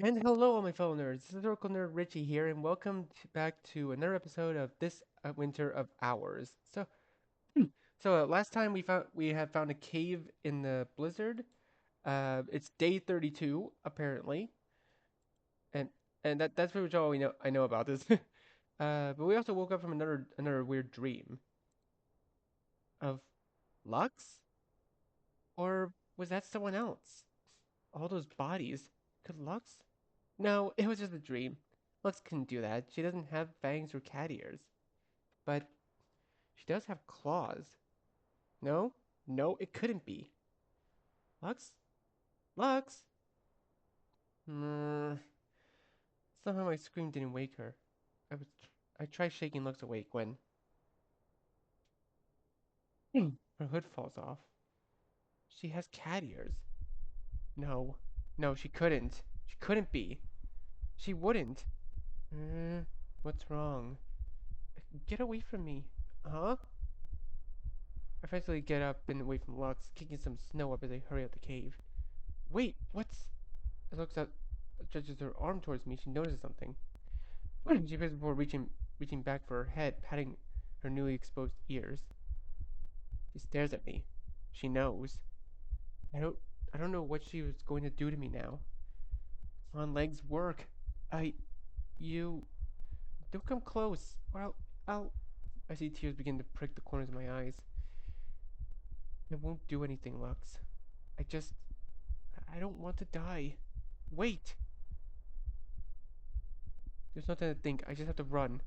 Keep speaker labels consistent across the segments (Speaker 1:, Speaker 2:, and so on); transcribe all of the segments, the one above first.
Speaker 1: And hello, all my fellow nerds. This is Oracle Nerd Richie here, and welcome back to another episode of this winter of ours. Last time we had found a cave in the blizzard. It's day 32 apparently, and that's pretty much all we know. I know about this. But we also woke up from another weird dream of Lux, or was that someone else? All those bodies. Could Lux? No, it was just a dream. Lux couldn't do that. She doesn't have fangs or cat ears. But she does have claws. No? No, it couldn't be. Lux? Lux? Mm, somehow my scream didn't wake her. I was I tried shaking Lux awake when her hood falls off. She has cat ears. No. No, she couldn't. She couldn't be. She wouldn't. Mm, what's wrong? Get away from me. Huh? I eventually get up and away from Lux, kicking some snow up as I hurry out the cave. Wait, what's... As looks up, stretches her arm towards me, she notices something. She appears before reaching back for her head, patting her newly exposed ears. She stares at me. She knows. I don't I don't know what she was going to do to me now. On legs work. I you don't come close, or I'll I see tears begin to prick the corners of my eyes. It won't do anything, Lux. I just I don't want to die. Wait! There's nothing to think. I just have to run.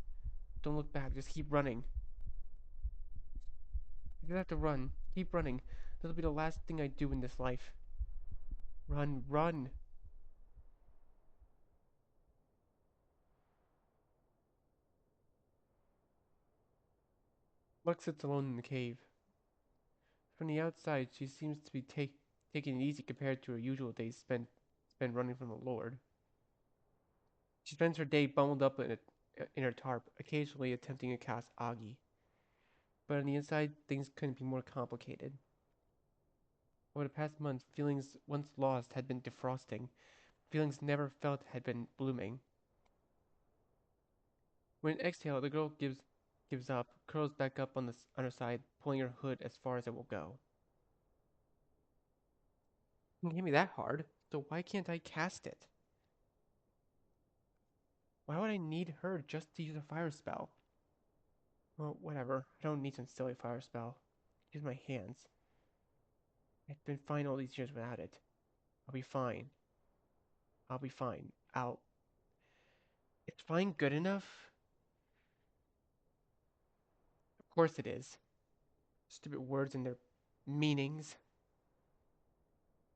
Speaker 1: Don't look back. Just keep running. I just have to run. Keep running. That'll be the last thing I do in this life. Run, run. Lux sits alone in the cave. From the outside, she seems to be taking it easy compared to her usual days spent running from the Lord. She spends her day bundled up in her tarp, occasionally attempting to cast Agi. But on the inside, things couldn't be more complicated. Over the past month, feelings once lost had been defrosting. Feelings never felt had been blooming. When an exhale, the girl gives up, curls back up on her side, pulling her hood as far as it will go. It can't be that hard, so why can't I cast it? Why would I need her just to use a fire spell? Well, whatever. I don't need some silly fire spell. Use my hands. I've been fine all these years without it. I'll be fine. I'll be fine. I'll... It's fine good enough? Of course it is. Stupid words and their meanings.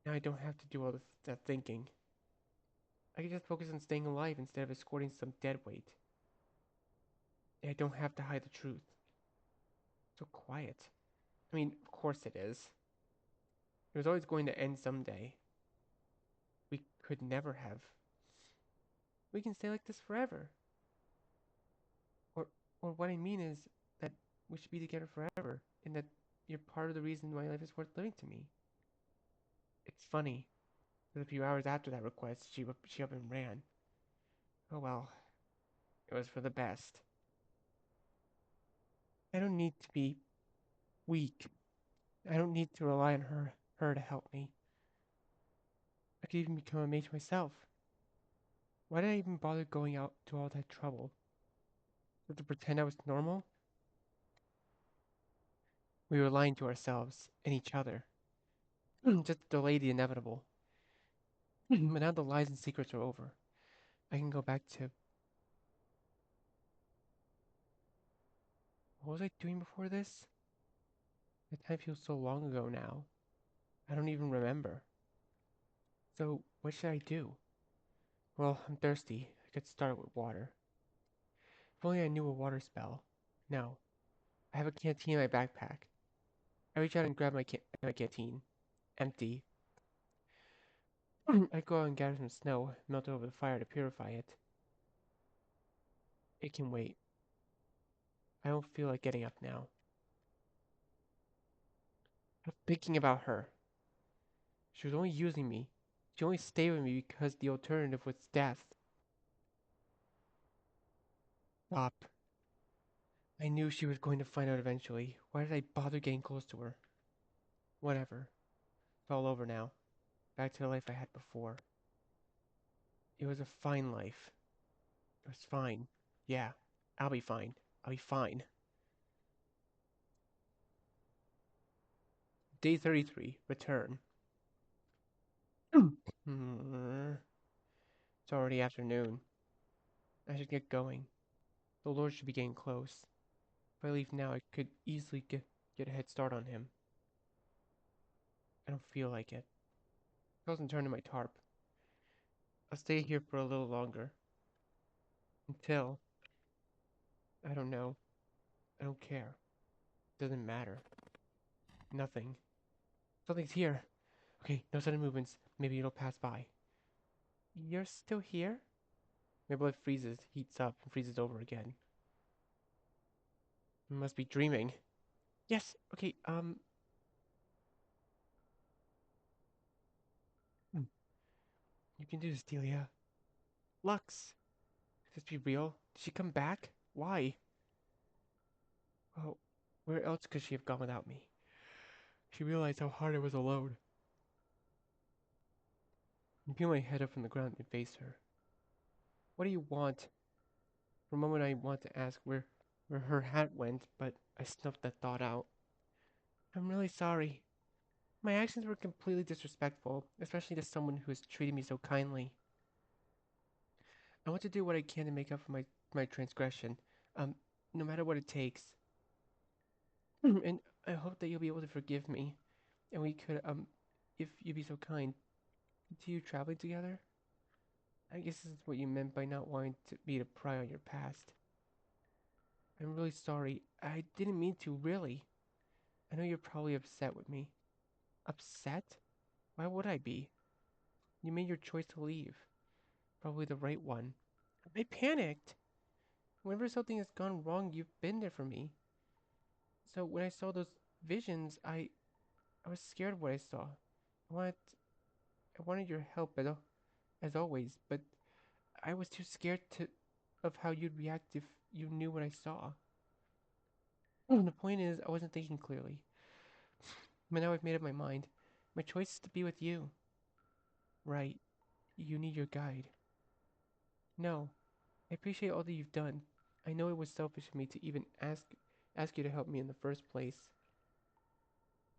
Speaker 1: Now I don't have to do all that thinking. I can just focus on staying alive instead of escorting some dead weight. And I don't have to hide the truth. So quiet. I mean, of course it is. It was always going to end someday. We could never have. We can stay like this forever. Or, or what I mean is that we should be together forever, and that you're part of the reason my life is worth living to me. It's funny that a few hours after that request, she up and ran. Oh well, it was for the best. I don't need to be weak. I don't need to rely on her to help me. I could even become a mage myself. Why did I even bother going out to all that trouble? To pretend I was normal? We were lying to ourselves and each other. Just to delay the inevitable. But now the lies and secrets are over. I can go back to... What was I doing before this? The time feels so long ago now. I don't even remember. So, what should I do? Well, I'm thirsty. I could start with water. If only I knew a water spell. No. I have a canteen in my backpack. I reach out and grab my canteen. Empty. I go out and gather some snow, melt it over the fire to purify it. It can wait. I don't feel like getting up now. I'm thinking about her. She was only using me. She only stayed with me because the alternative was death. Stop. I knew she was going to find out eventually. Why did I bother getting close to her? Whatever. It's all over now. Back to the life I had before. It was a fine life. It was fine. Yeah, I'll be fine. I'll be fine. Day 33. Return. Hmm, it's already afternoon. I should get going. The Lord should be getting close. If I leave now, I could easily get a head start on him. I don't feel like it. I wasn't turning my tarp. I'll stay here for a little longer. Until, I don't know. I don't care. Doesn't matter. Nothing. Something's here. Okay, no sudden movements. Maybe it'll pass by. You're still here? My blood freezes, heats up, and freezes over again. I must be dreaming. Yes, okay, hmm, you can do this, Delia. Lux, could this be real? Did she come back? Why? Well, where else could she have gone without me? She realized how hard I was alone. I peel my head up from the ground and face her. What do you want? For a moment I want to ask where her hat went, but I snuffed that thought out. I'm really sorry. My actions were completely disrespectful, especially to someone who has treated me so kindly. I want to do what I can to make up for my transgression, um, no matter what it takes. And I hope that you'll be able to forgive me, and we could, if you'd be so kind, continue traveling together. I guess this is what you meant by not wanting me to pry on your past. I'm really sorry. I didn't mean to, really. I know you're probably upset with me. Upset? Why would I be? You made your choice to leave. Probably the right one. I panicked. Whenever something has gone wrong, you've been there for me. So when I saw those visions, I was scared of what I saw. I wanted I wanted your help as always, but I was too scared to of how you'd react if you knew what I saw. The point is, I wasn't thinking clearly. But now I've made up my mind. My choice is to be with you. Right. You need your guide. No. I appreciate all that you've done. I know it was selfish of me to even ask you to help me in the first place.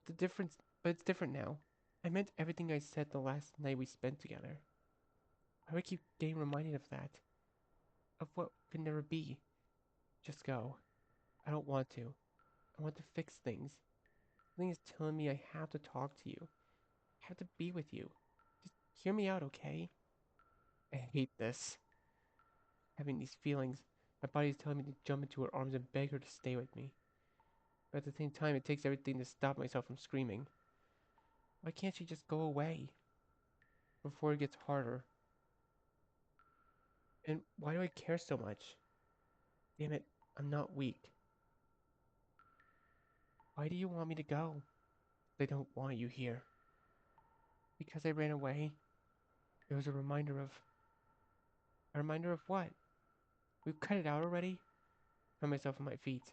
Speaker 1: The difference, but it's different now. I meant everything I said the last night we spent together. I would keep getting reminded of that, of what could never be. Just go. I don't want to. I want to fix things. Something is telling me I have to talk to you. I have to be with you. Just hear me out, okay? I hate this. Having these feelings. My body is telling me to jump into her arms and beg her to stay with me. But at the same time, it takes everything to stop myself from screaming. Why can't she just go away? Before it gets harder. And why do I care so much? Damn it, I'm not weak. Why do you want me to go? They don't want you here. Because I ran away. It was a reminder of... A reminder of what? We've cut it out already? I found myself on my feet.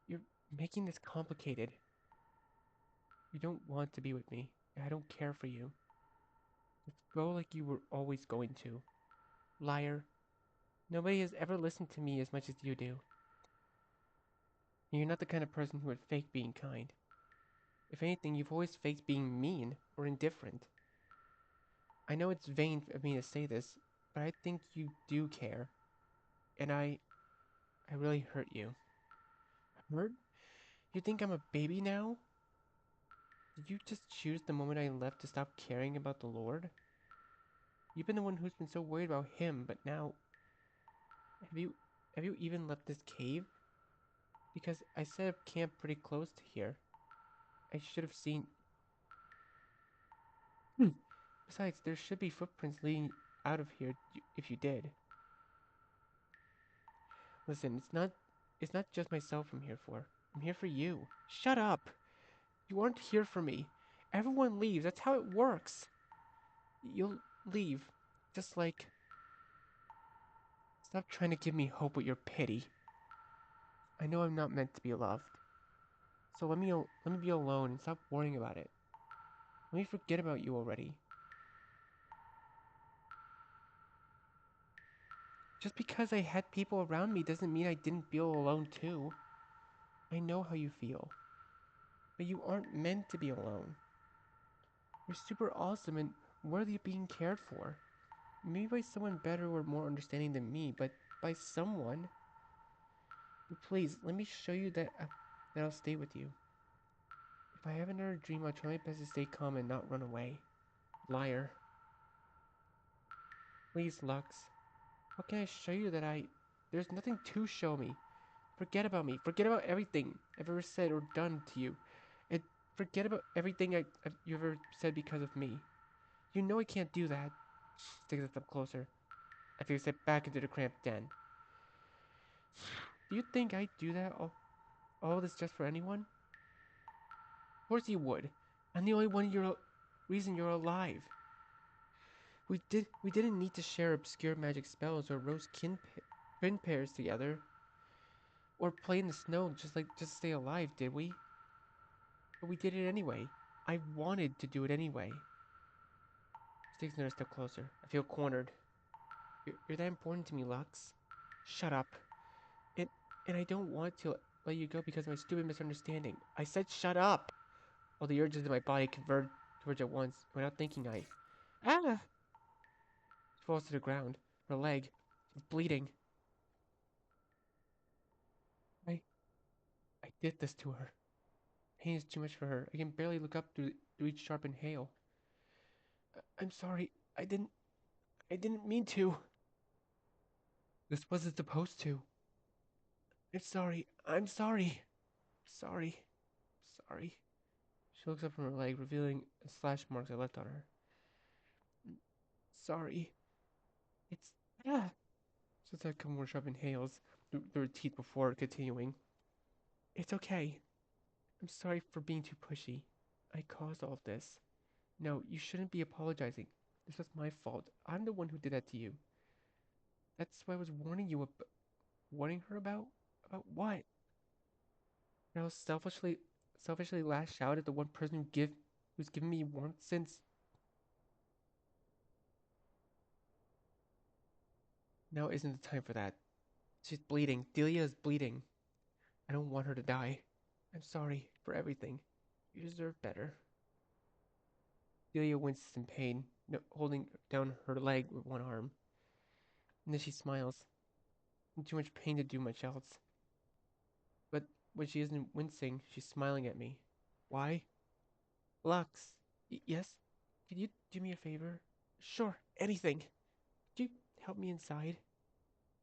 Speaker 1: You're making this complicated. You don't want to be with me. I don't care for you. Let's go like you were always going to. Liar. Nobody has ever listened to me as much as you do. You're not the kind of person who would fake being kind. If anything, you've always faked being mean or indifferent. I know it's vain of me to say this, but I think you do care. And I really hurt you. Hurt? You think I'm a baby now? Did you just choose the moment I left to stop caring about the Lord? You've been the one who's been so worried about him, but now have you have you even left this cave? Because I set up camp pretty close to here. I should have seen. Besides, there should be footprints leading out of here if you did. Listen, it's not just myself I'm here for. I'm here for you. Shut up. You aren't here for me. Everyone leaves. That's how it works. You'll leave. Just like... Stop trying to give me hope with your pity. I know I'm not meant to be loved. So let me be alone and stop worrying about it. Let me forget about you already. Just because I had people around me doesn't mean I didn't feel alone too. I know how you feel. But you aren't meant to be alone. You're super awesome and worthy of being cared for. Maybe by someone better or more understanding than me, but by someone. But please, let me show you that I'll stay with you. If I have another dream, I'll try my best to stay calm and not run away. Liar. Please, Lux. How can I show you that there's nothing to show me. Forget about me. Forget about everything I've ever said or done to you. And forget about everything you've ever said because of me. You know I can't do that. Takes a step closer. I take a step back into the cramped den. Do you think I'd do that all this just for anyone? Of course you would. I'm the only reason you're alive. We didn't need to share obscure magic spells or roast kin pairs together. Or play in the snow just to stay alive, did we? But we did it anyway. I wanted to do it anyway. She takes another step closer. I feel cornered. You're that important to me, Lux. Shut up. And, and I don't want to let you go because of my stupid misunderstanding. I said shut up! All the urges in my body converge at once. Without thinking, Ah! She falls to the ground. Her leg. She's bleeding. I... I did this to her. Pain is too much for her. I can barely look up through each sharp inhale. I'm sorry. I didn't mean to. This wasn't supposed to. I'm sorry. I'm sorry. Sorry. Sorry. She looks up from her leg, revealing the slash marks I left on her. Sorry. It's... Ah! She lets out a couple more sharp inhales through her teeth before continuing. It's okay. I'm sorry for being too pushy. I caused all of this. No, you shouldn't be apologizing. This was my fault. I'm the one who did that to you. That's why I was warning you about... Warning her about? About what? I'll selfishly lash out at the one person who's given me warmth since... Now isn't the time for that. She's bleeding. Delia is bleeding. I don't want her to die. I'm sorry for everything. You deserve better. Delia winces in pain, holding down her leg with one arm. And then she smiles. In too much pain to do much else. But when she isn't wincing, she's smiling at me. Why? Lux. Yes? Could you do me a favor? Sure, anything. Could you help me inside?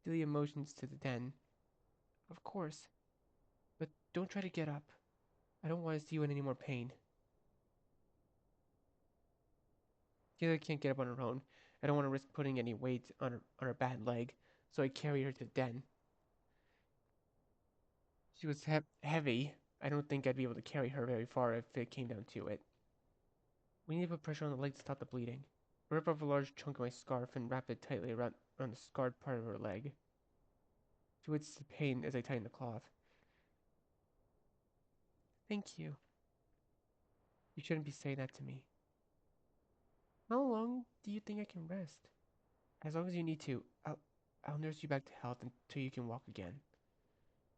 Speaker 1: Delia motions to the den. Of course. But don't try to get up. I don't want to see you in any more pain. Delia can't get up on her own. I don't want to risk putting any weight on her bad leg, so I carry her to the den. She was heavy. I don't think I'd be able to carry her very far if it came down to it. We need to put pressure on the leg to stop the bleeding. I rip off a large chunk of my scarf and wrap it tightly around the scarred part of her leg. She winces in pain as I tighten the cloth. Thank you. You shouldn't be saying that to me. How long do you think I can rest? As long as you need to. I'll nurse you back to health until you can walk again.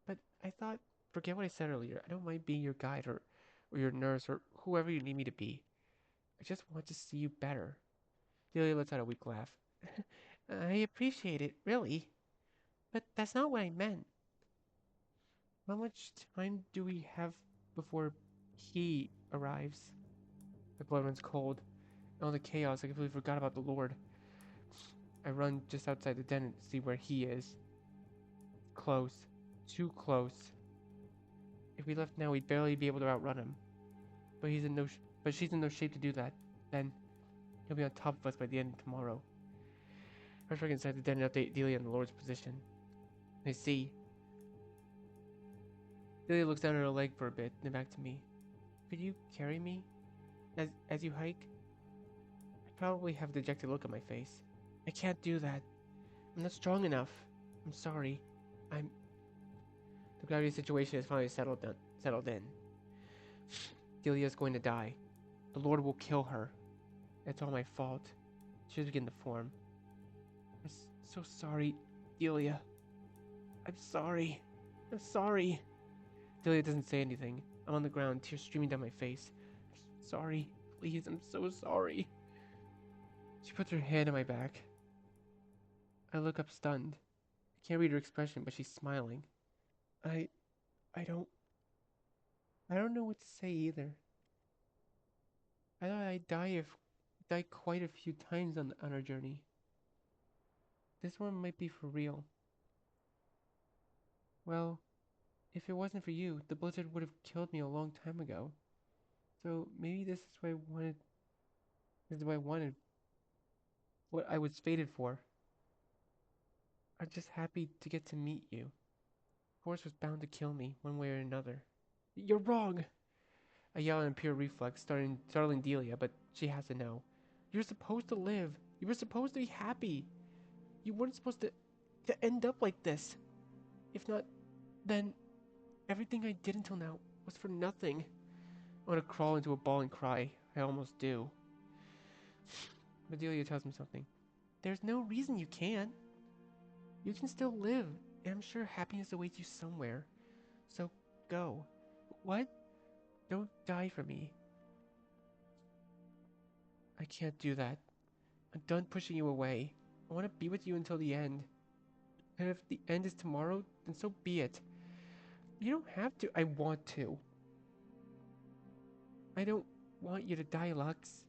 Speaker 1: But I thought, forget what I said earlier. I don't mind being your guide or your nurse or whoever you need me to be. I just want to see you better. Delia lets out a weak laugh. I appreciate it, really. But that's not what I meant. How much time do we have before he arrives? My blood runs cold. In all the chaos, I completely forgot about the Lord. I run just outside the den to see where he is. Close. Too close. If we left now, we'd barely be able to outrun him. But she's in no shape to do that. Then he'll be on top of us by the end of tomorrow. I rush back inside the den and update Delia on the Lord's position. I see. Delia looks down at her leg for a bit, then back to me. Could you carry me? As you hike? I Probably have a dejected look on my face. I can't do that. I'm not strong enough. I'm sorry. I'm... The gravity situation has finally settled in. Delia's going to die. The Lord will kill her. It's all my fault. Tears begin to form. I'm so sorry, Delia. I'm sorry. I'm sorry. Delia doesn't say anything. I'm on the ground, tears streaming down my face. I'm sorry. Please, I'm so sorry. She puts her hand on my back. I look up stunned. I can't read her expression, but she's smiling. I... I don't... I don't know what to say either. I thought I'd die quite a few times on our journey. This one might be for real. Well, if it wasn't for you, the blizzard would have killed me a long time ago. So maybe this is what I wanted. This is what I wanted. What I was fated for. I'm just happy to get to meet you. Force was bound to kill me, one way or another. You're wrong! I yell in pure reflex, startling Delia, but she has to know. You're supposed to live. You were supposed to be happy. You weren't supposed to end up like this. If not, then everything I did until now was for nothing. I want to crawl into a ball and cry. I almost do. But Delia tells me something. There's no reason you can't. You can still live, and I'm sure happiness awaits you somewhere. So go. What? Don't die for me. I can't do that. I'm done pushing you away. I want to be with you until the end. And if the end is tomorrow, then so be it. You don't have to. I want to. I don't want you to die, Lux.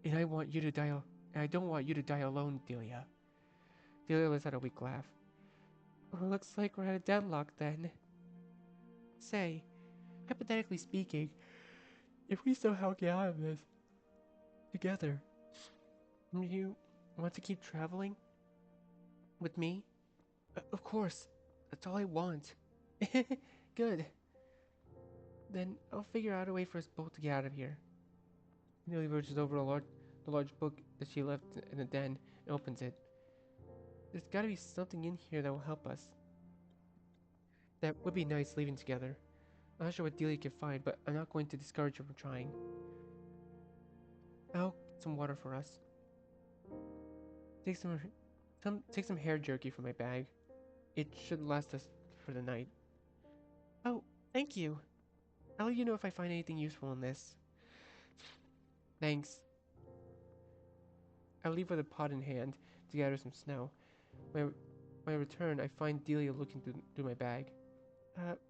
Speaker 1: And I want you to die. And I don't want you to die alone, Delia. Delia lets out a weak laugh. Well, looks like we're at a deadlock then. Say, hypothetically speaking, if we somehow get out of this together, you want to keep traveling with me? Of course. That's all I want. Good. Then I'll figure out a way for us both to get out of here. Nearly reaches over the large book that she left in the den and opens it. There's gotta be something in here that will help us. That would be nice leaving together. I'm not sure what Delia can find, but I'm not going to discourage her from trying. I'll get some water for us. Take some hair jerky from my bag. It should last us for the night. Oh, thank you. I'll let you know if I find anything useful in this. Thanks. I leave with a pot in hand to gather some snow. When I return, I find Delia looking through my bag.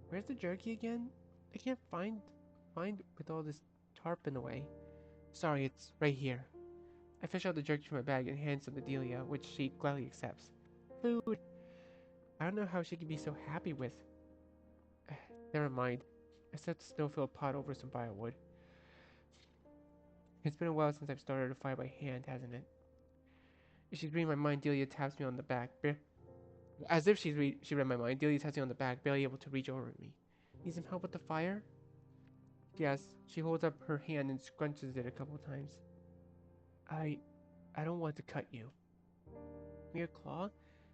Speaker 1: Where's the jerky again? I can't find with all this tarp in the way. Sorry, it's right here. I fish out the jerky from my bag and hand some to Delia, which she gladly accepts. Food! I don't know how she could be so happy with. Never mind. I set the snow-filled pot over some firewood. It's been a while since I've started a fire by hand, hasn't it? As she's reading my mind, Delia taps me on the back. As if she read my mind, Delia taps me on the back, barely able to reach over at me. Need some help with the fire? Yes. She holds up her hand and scrunches it a couple times. I don't want to cut you. Mere claw?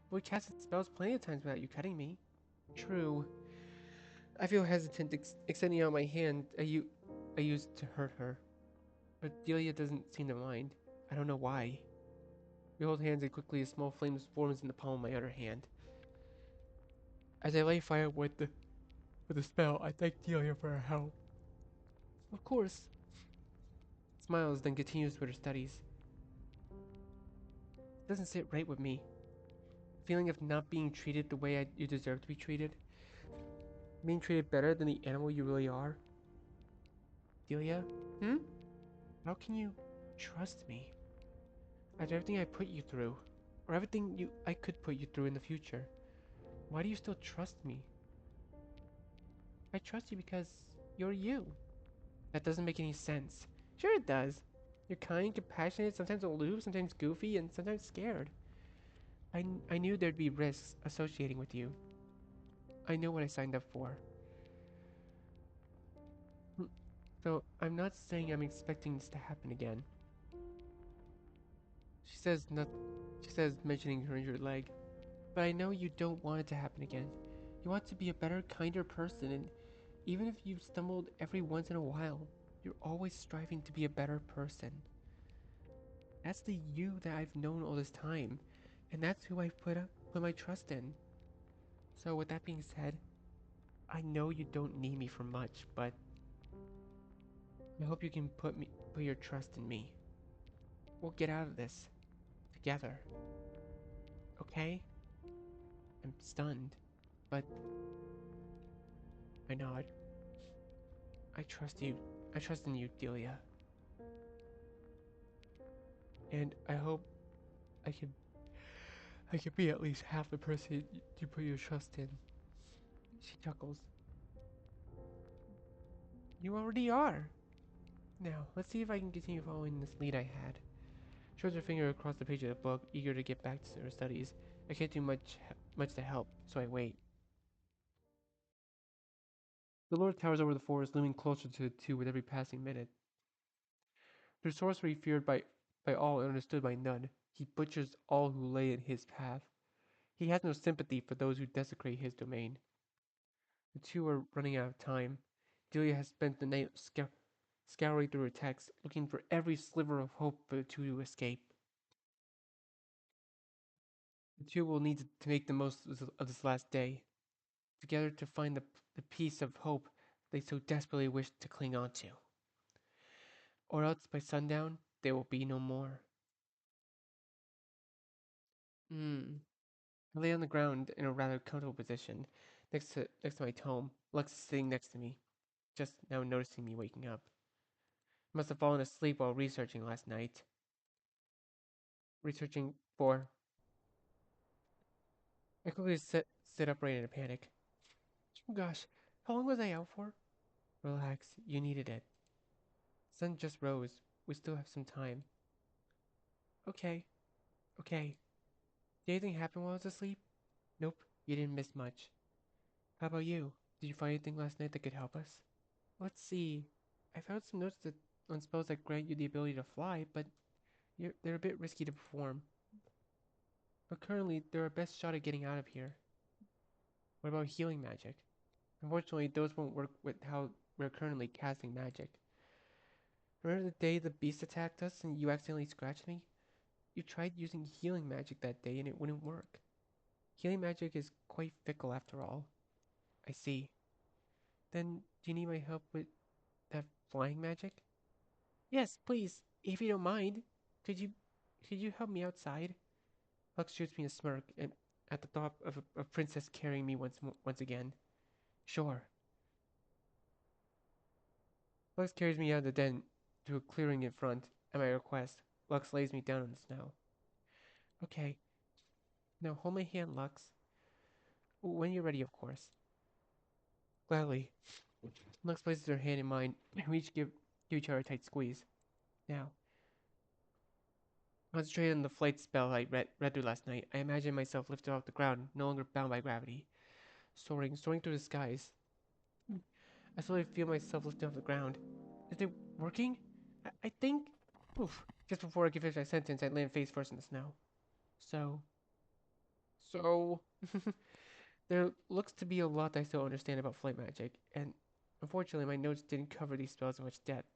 Speaker 1: We casted spells plenty of times without you cutting me. True. I feel hesitant extending out my hand I used to hurt her. But Delia doesn't seem to mind. I don't know why. We hold hands and quickly a small flame forms in the palm of my other hand. As I light fire with the spell, I thank Delia for her help. Of course. Smiles, then continues with her studies. It doesn't sit right with me. Feeling of not being treated the way you deserve to be treated. Being treated better than the animal you really are. Delia? Hmm? How can you trust me? After everything I put you through, or everything I could put you through in the future, why do you still trust me? I trust you because you're you. That doesn't make any sense. Sure it does. You're kind, compassionate, sometimes aloof, sometimes goofy, and sometimes scared. I knew there'd be risks associating with you. I know what I signed up for. So I'm not saying I'm expecting this to happen again. She says not. She says, mentioning her injured leg. But I know you don't want it to happen again. You want to be a better, kinder person, and even if you've stumbled every once in a while, you're always striving to be a better person. That's the you that I've known all this time, and that's who I've put my trust in. So with that being said, I know you don't need me for much, but I hope you can put your trust in me. We'll get out of this together, okay? I'm stunned, but I nod. I trust you. I trust in you, Delia. And I hope I can I can be at least half the person you put your trust in. She chuckles. You already are. Now, let's see if I can continue following this lead I had. Shows her finger across the page of the book, eager to get back to her studies. I can't do much to help, so I wait. The Lord towers over the forest, looming closer to the two with every passing minute. Through sorcery feared by all and understood by none, he butchers all who lay in his path. He has no sympathy for those who desecrate his domain. The two are running out of time. Delia has spent the night scouring through her texts, looking for every sliver of hope for the two to escape. The two will need to make the most of this last day, together to find the piece of hope they so desperately wish to cling on to. Or else by sundown, they will be no more. Hmm. I lay on the ground in a rather comfortable position, next to my tome. Lux is sitting next to me, just now noticing me waking up. I must have fallen asleep while researching last night. Researching for. I quickly sit upright in a panic. Oh gosh, how long was I out for? Relax, you needed it. Sun just rose. We still have some time. Okay, okay. Did anything happen while I was asleep? Nope, you didn't miss much. How about you? Did you find anything last night that could help us? Let's see. I found some notes on spells that grant you the ability to fly, but they're a bit risky to perform. But currently, they're our best shot at getting out of here. What about healing magic? Unfortunately, those won't work with how we're currently casting magic. Remember the day the beast attacked us and you accidentally scratched me? You tried using healing magic that day and it wouldn't work. Healing magic is quite fickle after all. I see. Then, do you need my help with that flying magic? Yes, please, if you don't mind. Could you, could you help me outside? Lux shoots me a smirk at the thought of a princess carrying me once again. Sure. Lux carries me out of the den to a clearing in front. At my request, Lux lays me down in the snow. Okay, now hold my hand, Lux. When you're ready, of course. Gladly. Lux places her hand in mine, and we each give each other a tight squeeze. Now, concentrated on the flight spell I read through last night, I imagine myself lifted off the ground, no longer bound by gravity. Soaring through the skies. I slowly feel myself lifted off the ground. Is it working? I think. Oof. Just before I could finish my sentence, I land face first in the snow. So. So. There looks to be a lot I still understand about flight magic, and unfortunately, my notes didn't cover these spells in much depth.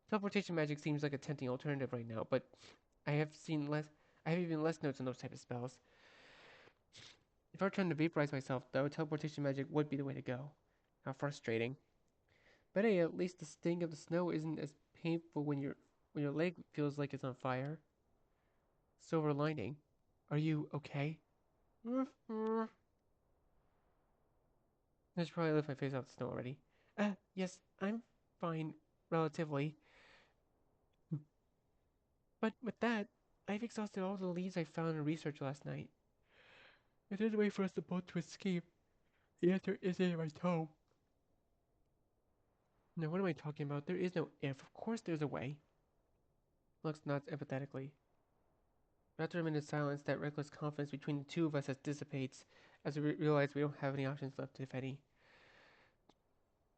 Speaker 1: Teleportation magic seems like a tempting alternative right now, but I have seen less. I have even less notes on those type of spells. If I were trying to vaporize myself, though, teleportation magic would be the way to go. How frustrating. But hey, at least the sting of the snow isn't as painful when your leg feels like it's on fire. Silver lining. Are you okay? I should probably lift my face off the snow already. Yes, I'm fine, relatively. But with that, I've exhausted all the leads I found in research last night. If there's a way for us to both to escape, the answer is in my tome. Now, what am I talking about? There is no if. Of course there's a way. Lux nods empathetically. After a minute's silence, that reckless confidence between the two of us dissipates as we realize we don't have any options left, if any.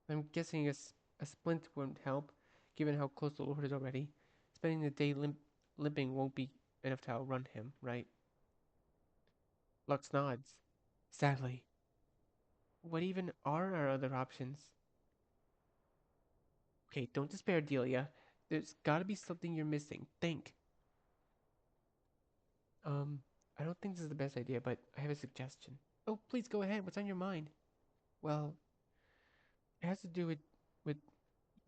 Speaker 1: I'm guessing a splint wouldn't help, given how close the Lord is already. Spending the day limping won't be enough to outrun him, right? Lux nods. Sadly. What even are our other options? Okay, don't despair, Delia. There's gotta be something you're missing. Think. Um, I don't think this is the best idea, but I have a suggestion. Oh, please go ahead. What's on your mind? Well, it has to do with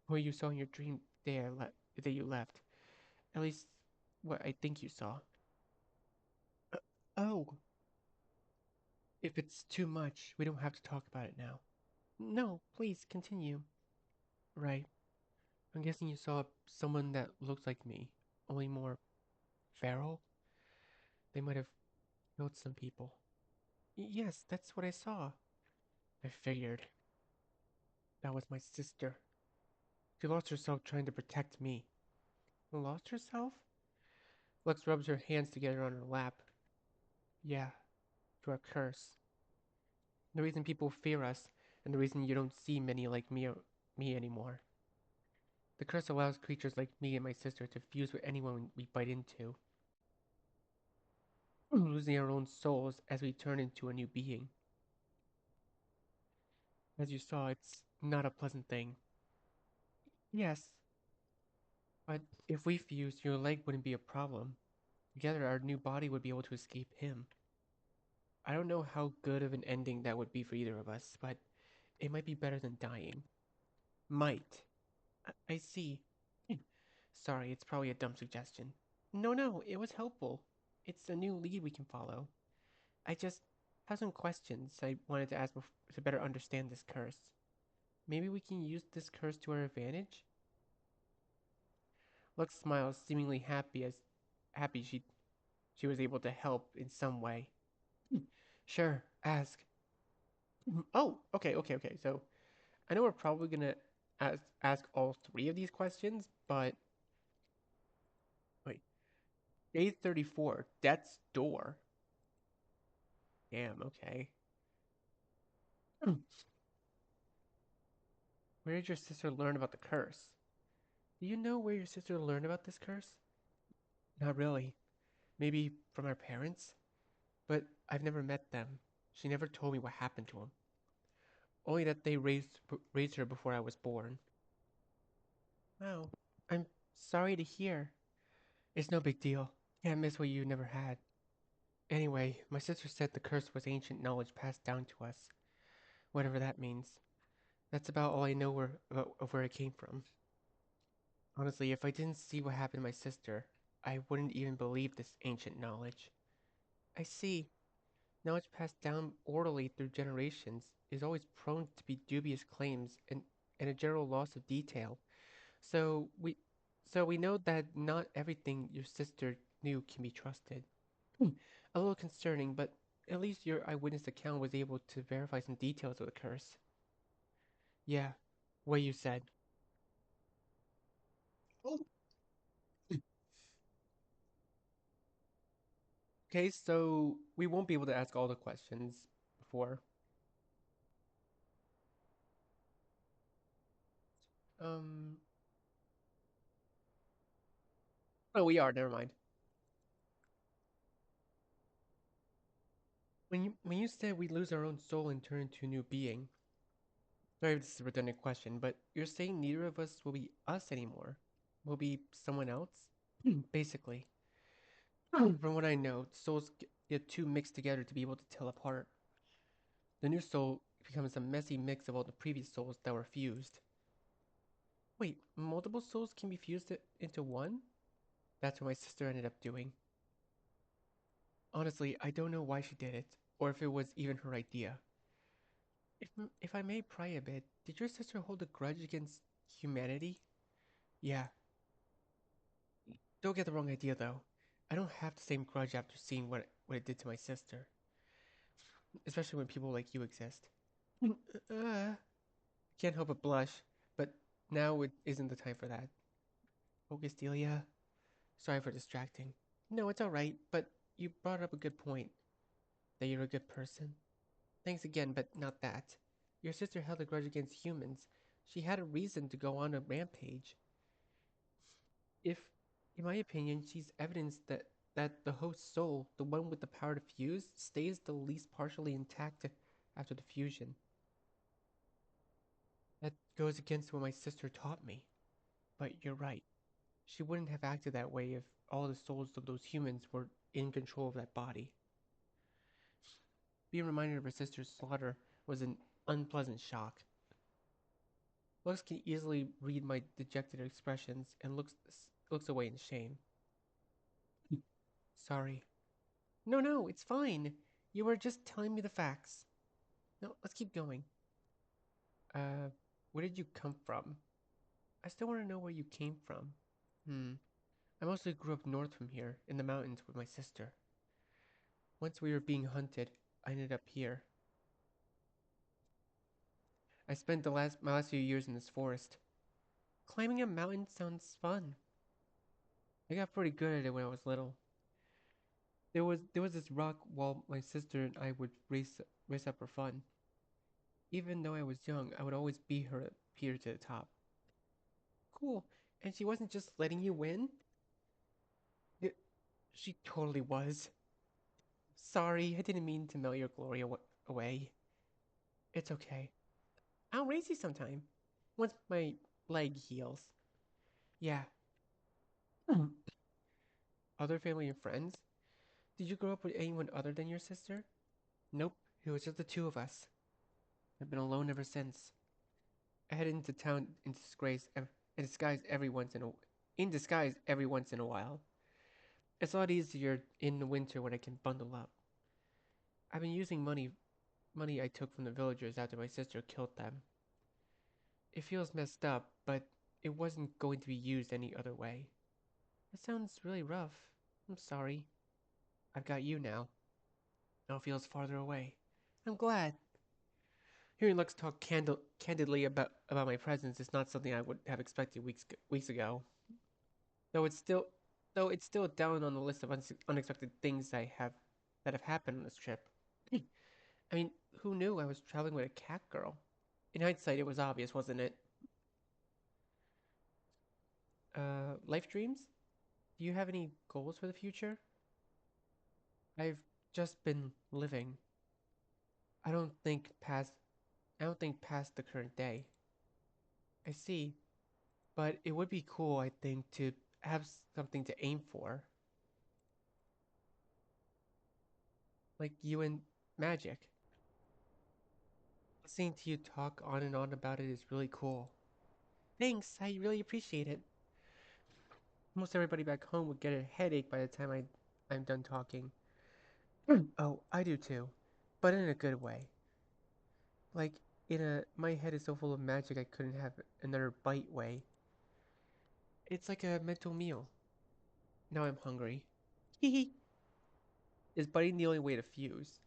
Speaker 1: what you saw in your dream that you left. At least, what I think you saw. Uh, oh, if it's too much, we don't have to talk about it now. No, please continue. Right. I'm guessing you saw someone that looks like me, only more feral. They might have killed some people. Yes, that's what I saw. I figured. That was my sister. She lost herself trying to protect me. Lost herself? Lux rubs her hands together on her lap. Yeah, to a curse. The reason people fear us, and the reason you don't see many like me anymore. The curse allows creatures like me and my sister to fuse with anyone we bite into, losing our own souls as we turn into a new being. As you saw, it's not a pleasant thing. Yes, but if we fused, your leg wouldn't be a problem. Together, our new body would be able to escape him. I don't know how good of an ending that would be for either of us, but it might be better than dying. Might. I see. Sorry, it's probably a dumb suggestion. No, no, it was helpful. It's a new lead we can follow. I just have some questions I wanted to ask to better understand this curse. Maybe we can use this curse to our advantage? Lux smiles, seemingly happy she was able to help in some way. Sure, ask. Oh, okay. So I know we're probably gonna ask all three of these questions, but wait, day 34, death's door. Damn, okay. Where did your sister learn about the curse? Do you know where your sister learned about this curse? Not really. Maybe from our parents? But I've never met them. She never told me what happened to them. Only that they raised her before I was born. Wow. I'm sorry to hear. It's no big deal. Can't miss what you never had. Anyway, my sister said the curse was ancient knowledge passed down to us. Whatever that means. That's about all I know of where it came from. Honestly, if I didn't see what happened to my sister, I wouldn't even believe this ancient knowledge. I see. Knowledge passed down orally through generations is always prone to be dubious claims and a general loss of detail. So we so we know that not everything your sister knew can be trusted. A little concerning, but at least your eyewitness account was able to verify some details of the curse. Yeah, what you said. Oh. Okay, so we won't be able to ask all the questions before. Um, oh, we are. Never mind. When you said we lose our own soul and turn into a new being, sorry if this is a redundant question, but you're saying neither of us will be us anymore. We'll be someone else? Basically. From what I know, souls get too mixed together to be able to tell apart. The new soul becomes a messy mix of all the previous souls that were fused. Wait, multiple souls can be fused into one? That's what my sister ended up doing. Honestly, I don't know why she did it, or if it was even her idea. If I may pry a bit, did your sister hold a grudge against humanity? Yeah. Don't get the wrong idea though. I don't have the same grudge after seeing what it did to my sister. Especially when people like you exist. Can't help but blush, but now it isn't the time for that. Focus, Delia. Sorry for distracting. No, it's alright, but you brought up a good point. That you're a good person. Thanks again, but not that. Your sister held a grudge against humans. She had a reason to go on a rampage. If, in my opinion, she's evidence that that the host's soul, the one with the power to fuse, stays the least partially intact after the fusion. That goes against what my sister taught me. But you're right. She wouldn't have acted that way if all the souls of those humans were in control of that body. Being reminded of her sister's slaughter was an unpleasant shock. Lux can easily read my dejected expressions and looks away in shame. Sorry. No, no, it's fine. You were just telling me the facts. No, let's keep going. Uh, where did you come from? I still want to know where you came from. Hmm. I mostly grew up north from here, in the mountains with my sister. Once we were being hunted, I ended up here. I spent my last few years in this forest. Climbing a mountain sounds fun. I got pretty good at it when I was little. There was this rock wall my sister and I would race up for fun. Even though I was young, I would always beat her up here to the top. Cool. And she wasn't just letting you win? Y- She totally was. Sorry, I didn't mean to melt your glory away. It's okay. I'll race you sometime. Once my leg heals. Yeah. Other family and friends? Did you grow up with anyone other than your sister? Nope, it was just the two of us. I've been alone ever since. I head into town in disguise every once in a while. It's a lot easier in the winter when I can bundle up. I've been using money I took from the villagers after my sister killed them. It feels messed up, but it wasn't going to be used any other way. It sounds really rough. I'm sorry. I've got you now. Now it feels farther away. I'm glad. Hearing Lux talk candidly about my presence is not something I would have expected weeks ago. Though it's still though it's still down on the list of unexpected things that have happened on this trip. I mean, who knew I was traveling with a cat girl? In hindsight, it was obvious, wasn't it? Life dreams? Do you have any goals for the future? I've just been living. I don't think past I don't think past the current day. I see, but it would be cool, I think, to have something to aim for, like you and magic. Listening to you talk on and on about it is really cool. Thanks, I really appreciate it. Most everybody back home would get a headache by the time I'm done talking. Oh, I do too, but in a good way. Like my head is so full of magic I couldn't have another bite way. It's like a mental meal. Now I'm hungry. Hehe. Is biting the only way to fuse?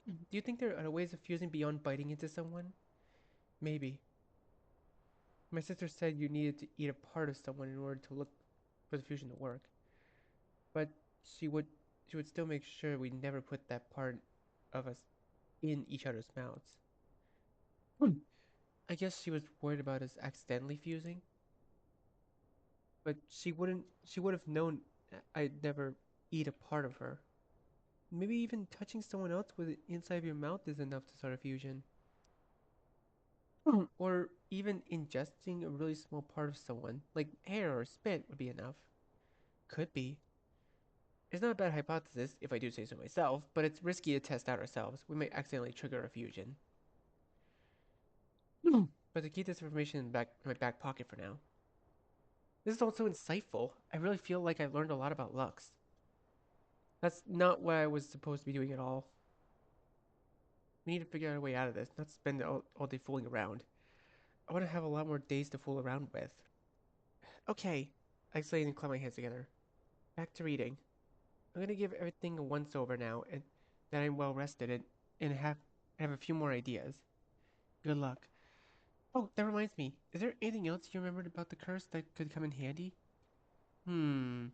Speaker 1: Do you think there are other ways of fusing beyond biting into someone? Maybe. My sister said you needed to eat a part of someone in order to look for the fusion to work. But she would she would still make sure we never put that part of us in each other's mouths. I guess she was worried about us accidentally fusing, but she would have known I'd never eat a part of her. Maybe even touching someone else with the inside of your mouth is enough to start a fusion. Or even ingesting a really small part of someone, like hair or spit, would be enough. Could be. It's not a bad hypothesis, if I do say so myself, but it's risky to test out ourselves. We might accidentally trigger a fusion. But to keep this information in my back pocket for now. This is also insightful. I really feel like I've learned a lot about Lux. That's not what I was supposed to be doing at all. We need to figure out a way out of this, not spend all day fooling around. I want to have a lot more days to fool around with. Okay, I say and clap my hands together. Back to reading. I'm gonna give everything a once over now, and that I'm well rested and have a few more ideas. Good luck. Oh, that reminds me. Is there anything else you remembered about the curse that could come in handy? Hmm.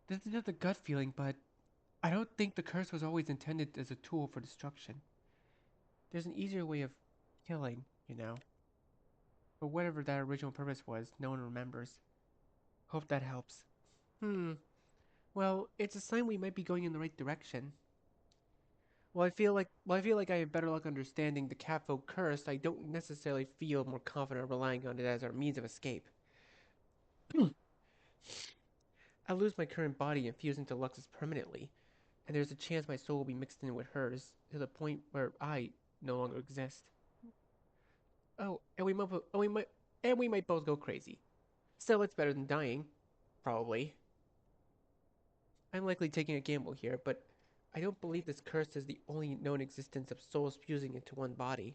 Speaker 1: This is just a gut feeling, but I don't think the curse was always intended as a tool for destruction. There's an easier way of killing, you know. But whatever that original purpose was, no one remembers. Hope that helps. Hmm. Well, it's a sign we might be going in the right direction. I feel like I have better luck understanding the catfolk curse. I don't necessarily feel more confident relying on it as our means of escape. I lose my current body and fuse into Lux's permanently, and there's a chance my soul will be mixed in with hers to the point where I no longer exist. Oh, and we might both go crazy. Still, it's better than dying, probably. I'm likely taking a gamble here, but I don't believe this curse is the only known existence of souls fusing into one body.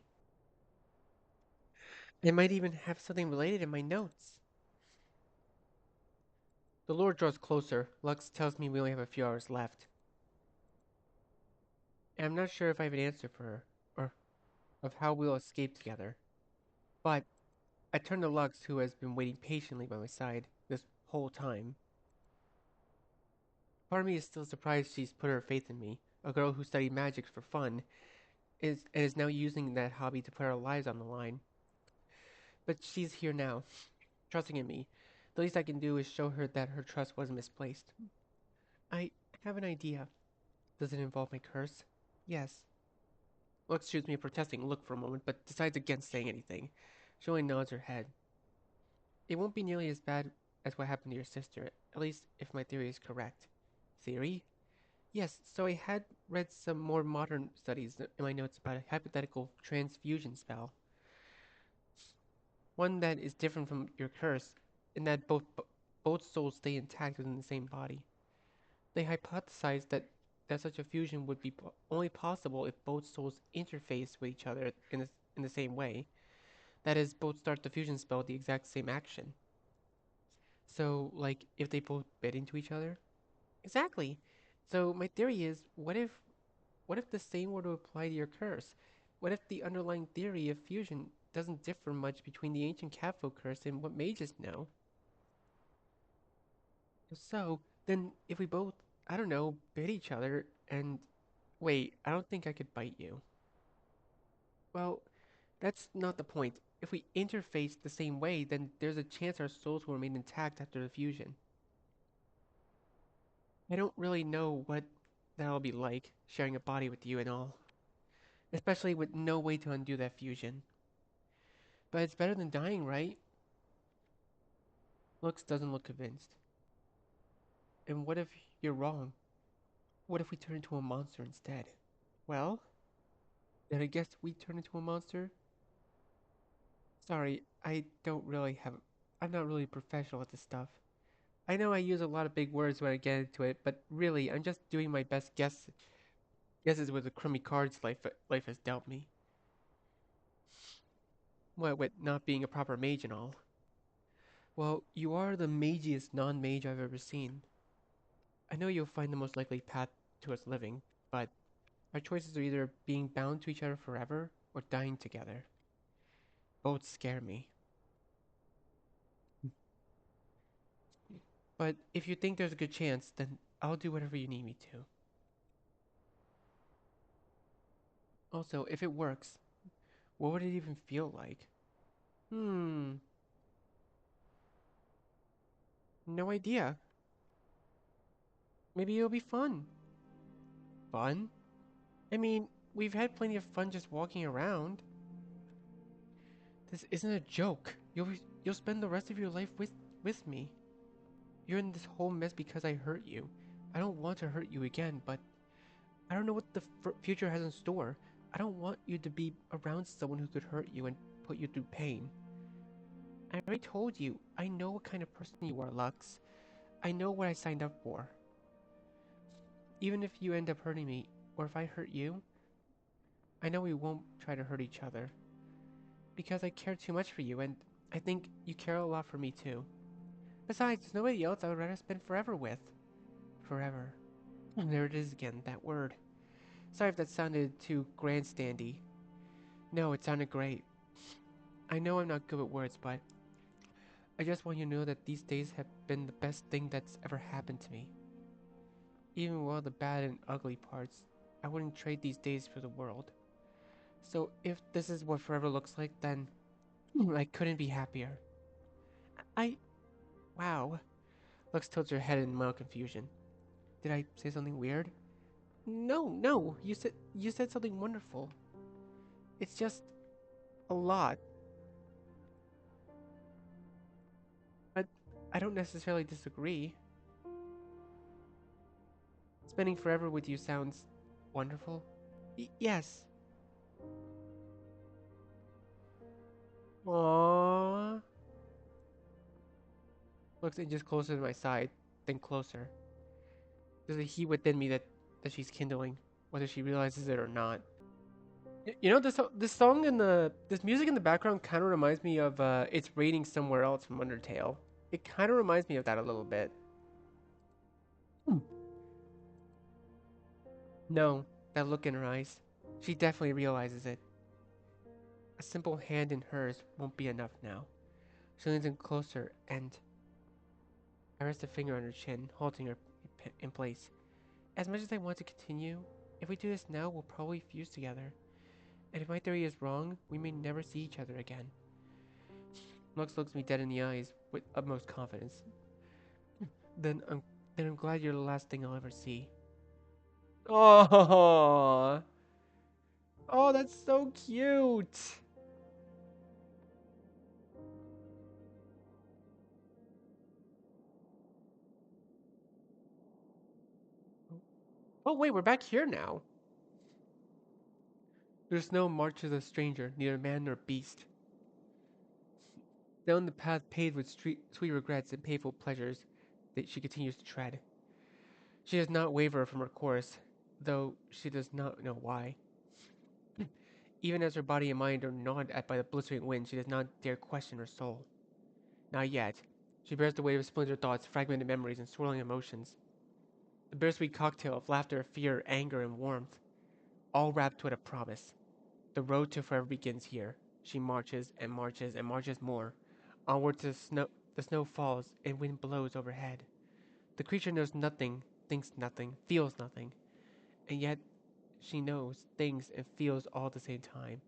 Speaker 1: I might even have something related in my notes. The Lord draws closer. Lux tells me we only have a few hours left. And I'm not sure if I have an answer for her, or of how we'll escape together. But I turn to Lux, who has been waiting patiently by my side this whole time. Part of me is still surprised she's put her faith in me, a girl who studied magic for fun, is now using that hobby to put our lives on the line. But she's here now, trusting in me. The least I can do is show her that her trust wasn't misplaced. I have an idea. Does it involve my curse? Yes. Lux shoots me a protesting look for a moment, but decides against saying anything. She only nods her head. It won't be nearly as bad as what happened to your sister, at least if my theory is correct. Theory? Yes, so I had read some more modern studies in my notes about a hypothetical transfusion spell. One that is different from your curse, in that both souls stay intact within the same body. They hypothesized that such a fusion would be only possible if both souls interface with each other in the same way. That is, both start the fusion spell with the exact same action. So, like, if they both bit into each other? Exactly. So my theory is, what if the same were to apply to your curse? What if the underlying theory of fusion doesn't differ much between the ancient Catfolk curse and what mages know? So, then if we both, I don't know, bit each other and... Wait, I don't think I could bite you. Well, that's not the point. If we interface the same way, then there's a chance our souls will remain intact after the fusion. I don't really know what that'll be like, sharing a body with you and all. Especially with no way to undo that fusion. But it's better than dying, right? Lux doesn't look convinced. And what if you're wrong? What if we turn into a monster instead? Well, then I guess we turn into a monster? Sorry, I don't really have... I'm not really professional at this stuff. I know I use a lot of big words when I get into it, but really, I'm just doing my best guesses with the crummy cards life has dealt me. What with not being a proper mage and all. Well, you are the magiest non-mage I've ever seen. I know you'll find the most likely path to us living, but our choices are either being bound to each other forever or dying together. Both scare me. But if you think there's a good chance, then I'll do whatever you need me to. Also, if it works, what would it even feel like? Hmm, no idea. Maybe it'll be fun. Fun? I mean, we've had plenty of fun just walking around. This isn't a joke. You'll spend the rest of your life with me. You're in this whole mess because I hurt you. I don't want to hurt you again, but I don't know what the future has in store. I don't want you to be around someone who could hurt you and put you through pain. I already told you, I know what kind of person you are, Lux. I know what I signed up for. Even if you end up hurting me, or if I hurt you, I know we won't try to hurt each other. Because I care too much for you, and I think you care a lot for me too. Besides, there's nobody else I would rather spend forever with. Forever. There it is again, that word. Sorry if that sounded too grandstandy. No, it sounded great. I know I'm not good with words, but I just want you to know that these days have been the best thing that's ever happened to me. Even with all the bad and ugly parts, I wouldn't trade these days for the world. So if this is what forever looks like, then I couldn't be happier. I... Wow. Lux tilts her head in mild confusion. Did I say something weird? No, no. You said something wonderful. It's just a lot. But I don't necessarily disagree. Spending forever with you sounds wonderful. Yes. Aww. Looks inches closer to my side, then closer. There's a heat within me that she's kindling, whether she realizes it or not. You know, this song in this music in the background kind of reminds me of It's Raining Somewhere Else from Undertale. It kind of reminds me of that a little bit. Hmm. No, that look in her eyes. She definitely realizes it. A simple hand in hers won't be enough now. She leans in closer and I rest a finger on her chin, halting her in place. As much as I want to continue, if we do this now, we'll probably fuse together. And if my theory is wrong, we may never see each other again. Lux looks me dead in the eyes with utmost confidence. Then I'm, then I'm glad you're the last thing I'll ever see. Oh, oh, that's so cute. Oh wait, we're back here now. Through the snow marches a stranger, neither man nor beast. Down the path paved with sweet regrets and painful pleasures that she continues to tread. She does not waver from her course, though she does not know why. Even as her body and mind are gnawed at by the blistering wind, she does not dare question her soul. Not yet. She bears the weight of splintered thoughts, fragmented memories, and swirling emotions. The bittersweet cocktail of laughter, fear, anger, and warmth, all wrapped with a promise. The road to forever begins here. She marches and marches and marches more. Onward to the snow falls and wind blows overhead. The creature knows nothing, thinks nothing, feels nothing, and yet she knows, thinks, and feels all at the same time.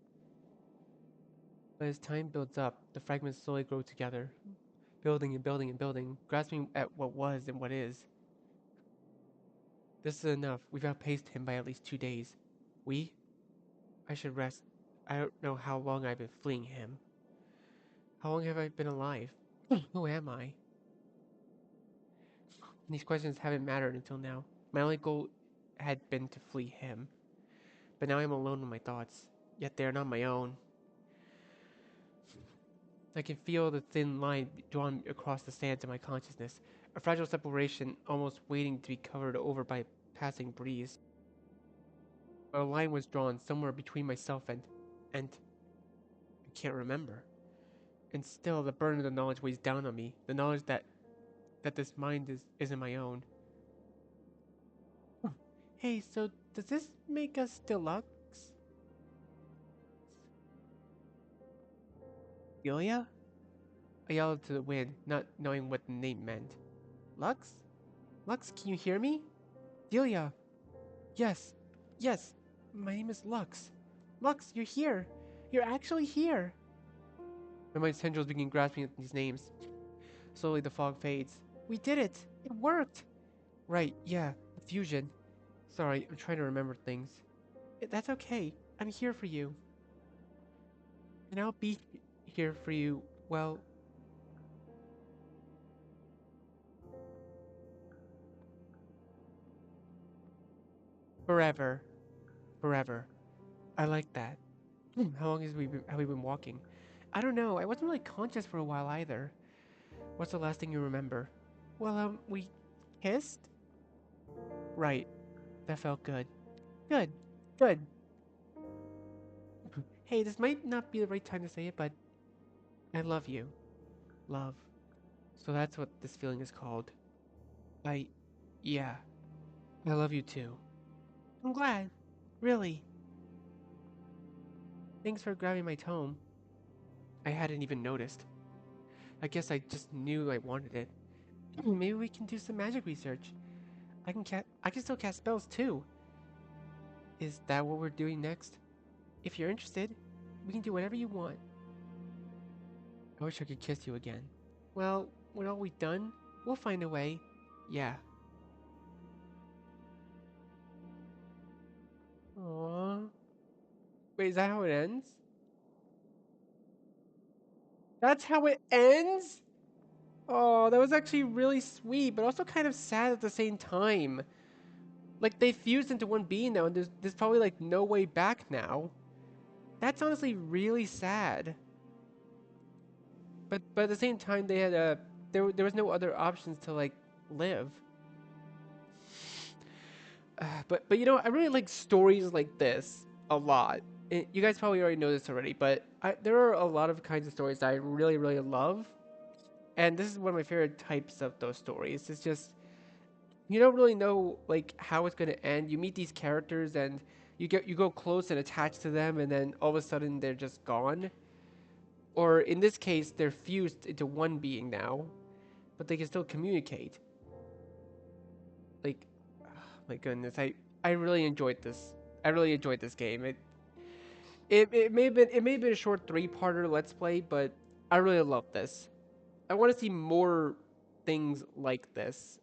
Speaker 1: But as time builds up, the fragments slowly grow together, building and building and building, grasping at what was and what is. This is enough. We've outpaced him by at least 2 days. We? I should rest. I don't know how long I've been fleeing him. How long have I been alive? Who am I? These questions haven't mattered until now. My only goal had been to flee him. But now I'm alone with my thoughts. Yet they are not my own. I can feel the thin line drawn across the sands of my consciousness, a fragile separation almost waiting to be covered over by a passing breeze. But a line was drawn somewhere between myself and I can't remember. And still the burden of the knowledge weighs down on me, the knowledge that this mind isn't my own. Hey, so does this make us deluxe? Delia? I yelled to the wind, not knowing what the name meant. Lux? Lux, can you hear me? Delia! Yes, yes, my name is Lux. Lux, you're here! You're actually here! My mind's tendrils begin grasping at these names. Slowly the fog fades. We did it! It worked! Right, yeah, the fusion. Sorry, I'm trying to remember things. That's okay. I'm here for you. And I'll be here for you, well, forever. Forever. I like that. How long have we been walking? I don't know. I wasn't really conscious for a while either. What's the last thing you remember? Well, we kissed? Right. That felt good. Good. Good. Hey, this might not be the right time to say it, but I love you. Love. So that's what this feeling is called. I. Yeah. I love you too. I'm glad. Really. Thanks for grabbing my tome. I hadn't even noticed. I guess I just knew I wanted it. Maybe we can do some magic research. I can still cast spells too. Is that what we're doing next? If you're interested, we can do whatever you want. I wish I could kiss you again. Well, when all we've done, we'll find a way. Yeah. Wait, is that how it ends? That's how it ends? Oh, that was actually really sweet, but also kind of sad at the same time. Like, they fused into one being now, and there's probably, like, no way back now. That's honestly really sad. But at the same time, they had there was no other options to, like, live. But you know, I really like stories like this a lot. You guys probably already know this already, but there are a lot of kinds of stories that I really, really love. And this is one of my favorite types of those stories. It's just you don't really know like how it's gonna end. You meet these characters and you go close and attached to them, and then all of a sudden they're just gone. Or in this case, they're fused into one being now, but they can still communicate. Like, oh my goodness, I really enjoyed this. I really enjoyed this game. It may have been a short 3-parter let's play, but I really love this. I want to see more things like this.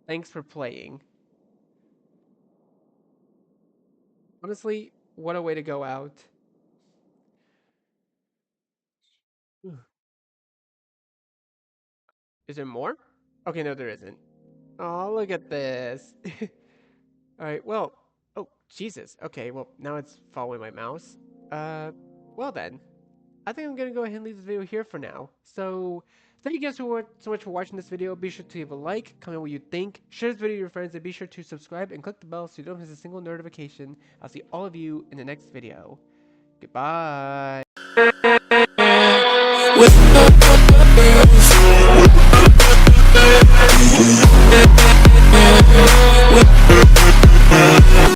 Speaker 1: Thanks for playing. Honestly, what a way to go out. Is there more? Okay, no, there isn't. Oh, look at this. All right, well, oh, Jesus. Okay, well, now it's following my mouse. Uh, well then, I think I'm gonna go ahead and leave this video here for now. So, thank you guys so much for watching this video. Be sure to leave a like, comment what you think, share this video with your friends, and be sure to subscribe and click the bell so you don't miss a single notification. I'll see all of you in the next video. Goodbye.